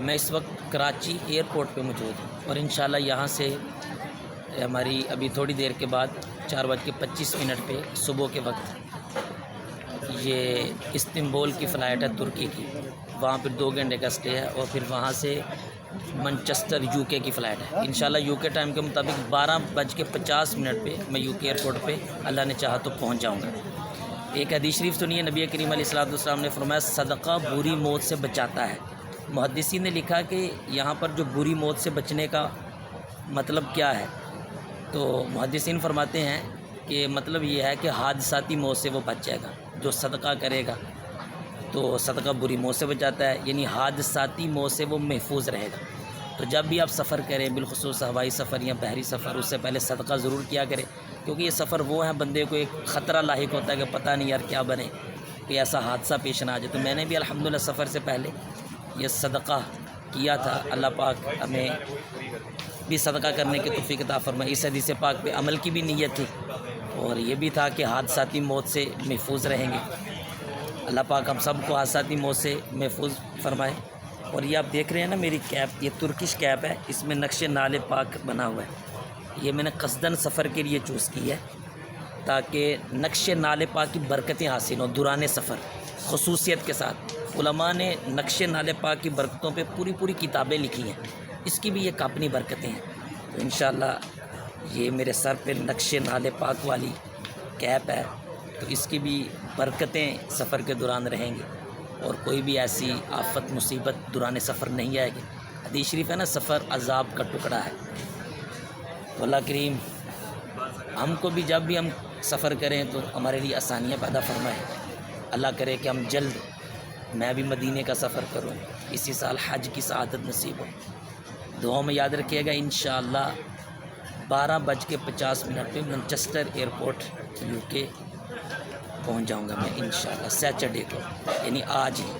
میں اس وقت کراچی ایئرپورٹ پہ موجود ہوں اور انشاءاللہ یہاں سے ہماری ابھی تھوڑی دیر کے بعد 4:25 پہ صبح کے وقت یہ استنبول کی فلائٹ ہے ترکی کی، وہاں پھر 2 گھنٹے کا اسٹے ہے اور پھر وہاں سے منچسٹر UK کی فلائٹ ہے۔ انشاءاللہ UK ٹائم کے مطابق 12:50 پہ میں UK ایئرپورٹ پہ اللہ نے چاہا تو پہنچ جاؤں گا۔ ایک حدیث شریف سنیے، نبی کریم علیہ الصلوۃ والسلام نے فرمایا صدقہ بری موت سے بچاتا ہے۔ محدثین نے لکھا کہ یہاں پر جو بری موت سے بچنے کا مطلب کیا ہے، تو محدثین فرماتے ہیں کہ مطلب یہ ہے کہ حادثاتی موت سے وہ بچ جائے گا۔ جو صدقہ کرے گا تو صدقہ بری موت سے بچاتا ہے، یعنی حادثاتی موت سے وہ محفوظ رہے گا۔ تو جب بھی آپ سفر کریں، بالخصوص ہوائی سفر یا بحری سفر، اس سے پہلے صدقہ ضرور کیا کریں، کیونکہ یہ سفر وہ ہے بندے کو ایک خطرہ لاحق ہوتا ہے کہ پتہ نہیں یار کیا بنے، کوئی ایسا حادثہ پیش نہ آ جائے۔ تو میں نے بھی الحمدللہ سفر سے پہلے یہ صدقہ کیا تھا۔ اللہ پاک ہمیں بھی صدقہ کرنے کی توفیق عطا فرمائے۔ اس حدیث پاک پہ عمل کی بھی نیت تھی اور یہ بھی تھا کہ حادثاتی موت سے محفوظ رہیں گے۔ اللہ پاک ہم سب کو حادثاتی موت سے محفوظ فرمائے۔ اور یہ آپ دیکھ رہے ہیں نا میری کیپ، یہ ترکش کیپ ہے، اس میں نقش نال پاک بنا ہوا ہے۔ یہ میں نے قصداً سفر کے لیے چوز کی ہے تاکہ نقش نال پاک کی برکتیں حاصل ہوں دوران سفر خصوصیت کے ساتھ۔ علماء نے نقش نال پاک کی برکتوں پہ پوری کتابیں لکھی ہیں، اس کی بھی ایک اپنی برکتیں ہیں۔ تو انشاءاللہ یہ میرے سر پہ نقش نال پاک والی کیپ ہے، تو اس کی بھی برکتیں سفر کے دوران رہیں گی اور کوئی بھی ایسی آفت مصیبت دوران سفر نہیں آئے گی۔ حدیث شریف ہے نا، سفر عذاب کا ٹکڑا ہے۔ تو اللہ کریم ہم کو بھی جب بھی ہم سفر کریں تو ہمارے لیے آسانیاں پیدا فرمائے۔ اللہ کرے کہ ہم جلد میں بھی مدینے کا سفر کروں، اسی سال حج کی سعادت نصیب ہو۔ دعاؤں میں یاد رکھیے گا، انشاءاللہ 12:50 پہ منچسٹر ایئرپورٹ UK پہنچ جاؤں گا میں انشاءاللہ، سیچرڈے کو، یعنی آج ہی۔